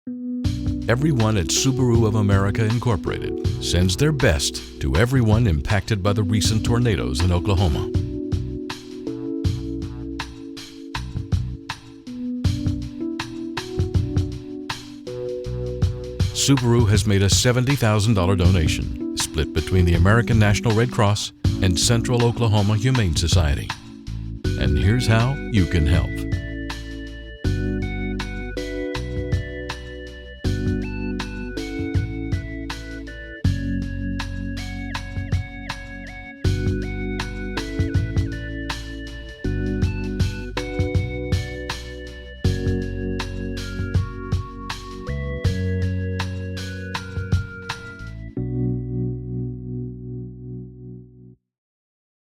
Everyone at Subaru of America Incorporated sends their best to everyone impacted by the recent tornadoes in Oklahoma. Subaru has made a $70,000 donation, split between the American National Red Cross and Central Oklahoma Humane Society. And here's how you can help.